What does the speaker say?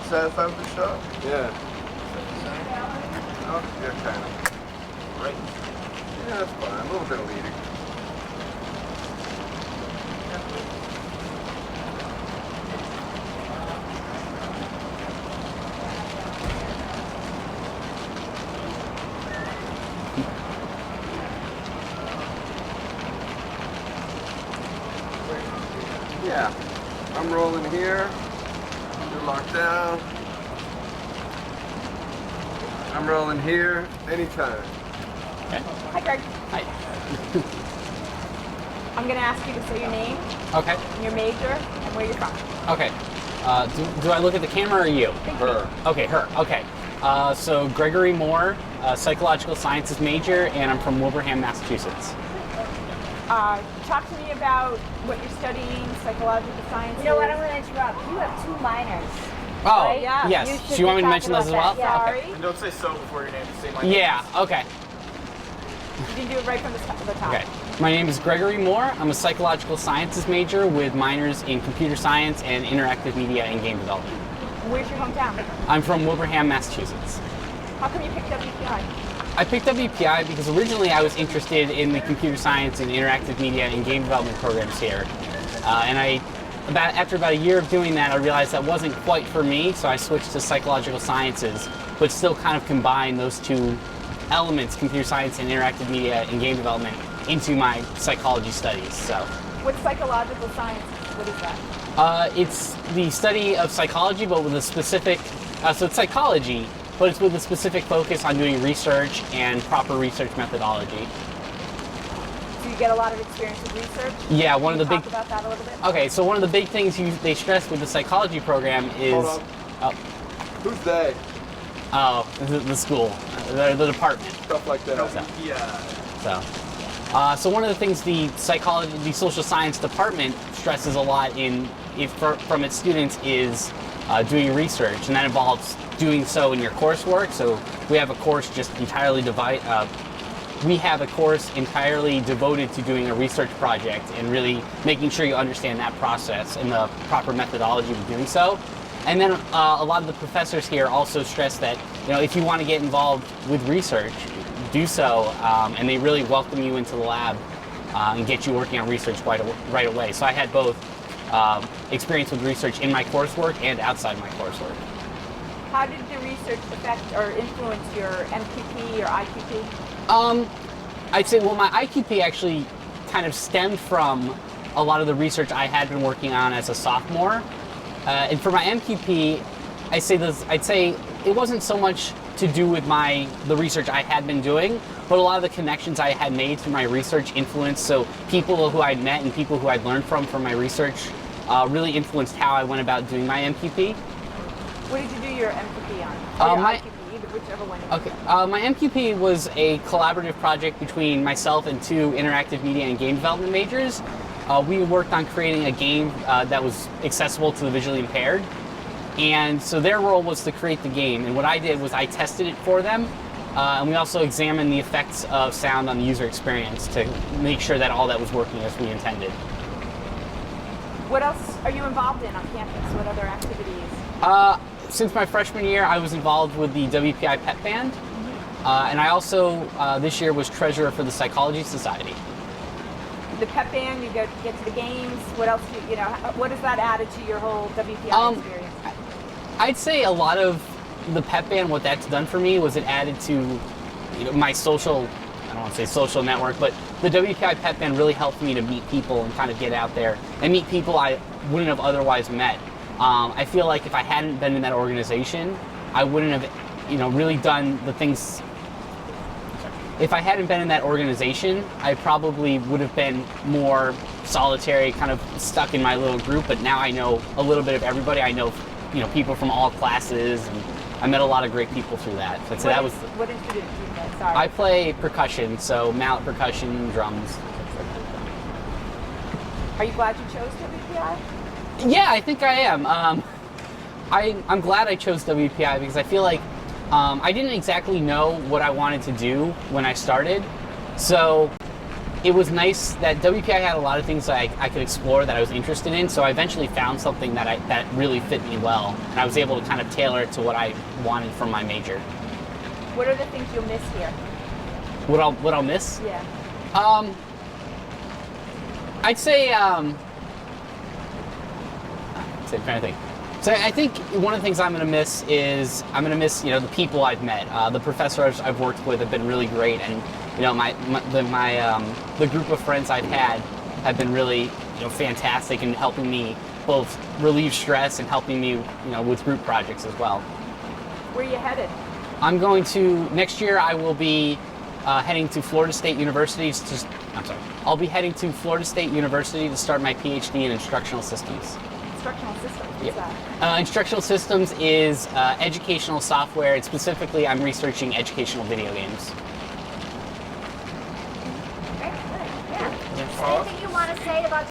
satisfied with the show? Yeah. Oh, you're kind of. Right. Yeah, that's fine. A little bit of leading. Yeah. I'm rolling here. You're locked down. I'm rolling here anytime. Okay. Hi, Greg. Hi. I'm going to ask you to say your name, Okay. and your major, and where you're from. Okay. Do I look at the camera or you? Her. Okay, her. Okay. So Gregory Moore, psychological sciences major, and I'm from Wilbraham, Massachusetts. Talk to me about what you're studying, psychological sciences. You know what, I'm going to interrupt. You have 2 minors. Oh, Right, yeah. yes. You Do should you want me to talk mention those as well? about that, yeah. Sorry. And don't say so before your name. Just say my name. Yeah, okay. You can do it right from the top. Okay. My name is Gregory Moore. I'm a psychological sciences major with minors in computer science and interactive media and game development. Where's your hometown? I'm from Wilbraham, Massachusetts. How come you picked WPI? I picked WPI because originally I was interested in the computer science and interactive media and game development programs here. After about a year of doing that, I realized that wasn't quite for me, so I switched to psychological sciences, but still kind of combine those two elements, computer science and interactive media and game development, into my psychology studies. So What's psychological science? What is that? it's the study of psychology, but with a specific, so it's psychology, but it's with a specific focus on doing research and proper research methodology. Do you get a lot of experience with research? Yeah, one of the Talk big. about that a little bit. Okay, so one of the big things they stress with the psychology program is Hold on. Who's they? the school, the department. Stuff like that. Yeah. So one of the things the social science department stresses a lot from its students is doing research, and that involves doing so in your coursework. So we have a course entirely devoted to doing a research project and really making sure you understand that process and the proper methodology of doing so. And then a lot of the professors here also stress that, if you want to get involved with research, do so, and they really welcome you into the lab and get you working on research right away. So I had both experience with research in my coursework and outside my coursework. How did the research affect or influence your MQP or IQP? I'd say, my IQP actually kind of stemmed from a lot of the research I had been working on as a sophomore. And for my MQP, I'd say it wasn't so much to do with the research I had been doing, but a lot of the connections I had made through my research influenced. So people who I'd met and people who I'd learned from my research really influenced how I went about doing my MQP. What did you do your MQP on? Or your IQP, whichever one. Okay. My MQP was a collaborative project between myself and 2 interactive media and game development majors. We worked on creating a game that was accessible to the visually impaired. And so their role was to create the game. And what I did was I tested it for them. And we also examined the effects of sound on the user experience to make sure that all that was working as we intended. What else are you involved in on campus? What other activities? Since my freshman year, I was involved with the WPI Pep Band. And I also, this year, was treasurer for the Psychology Society. The pep band, you get to the games. What else? What has that added to your whole WPI experience? I'd say a lot of the pep band, what that's done for me was it added to my social, I don't want to say social network, but the WPI pep band really helped me to meet people and kind of get out there and meet people I wouldn't have otherwise met. I feel like if I hadn't been in that organization, I wouldn't have, really done the things. If I hadn't been in that organization, I probably would have been more solitary, kind of stuck in my little group. But now I know a little bit of everybody. I know, people from all classes, and I met a lot of great people through that. So What instrument do you play? Sorry. I play percussion, so mallet percussion, drums. Are you glad you chose WPI? Yeah, I think I am. I'm glad I chose WPI because I feel like I didn't exactly know what I wanted to do when I started. So it was nice that WPI had a lot of things that I could explore that I was interested in. So I eventually found something that really fit me well, and I was able to kind of tailor it to what I wanted from my major. What are the things you'll miss here? What I'll miss? Yeah. I'd say I'm trying to think. So I think one of the things I'm going to miss is the people I've met. The professors I've worked with have been really great, and the group of friends I've had have been really fantastic in helping me both relieve stress and helping me with group projects as well. Where are you headed? I'm going to next year. I will be heading to Florida State University. I'll be heading to Florida State University to start my PhD in instructional systems. Instructional systems. What's that? Instructional systems is educational software, and specifically I'm researching educational video games. Very good. Yeah. Anything you want to say about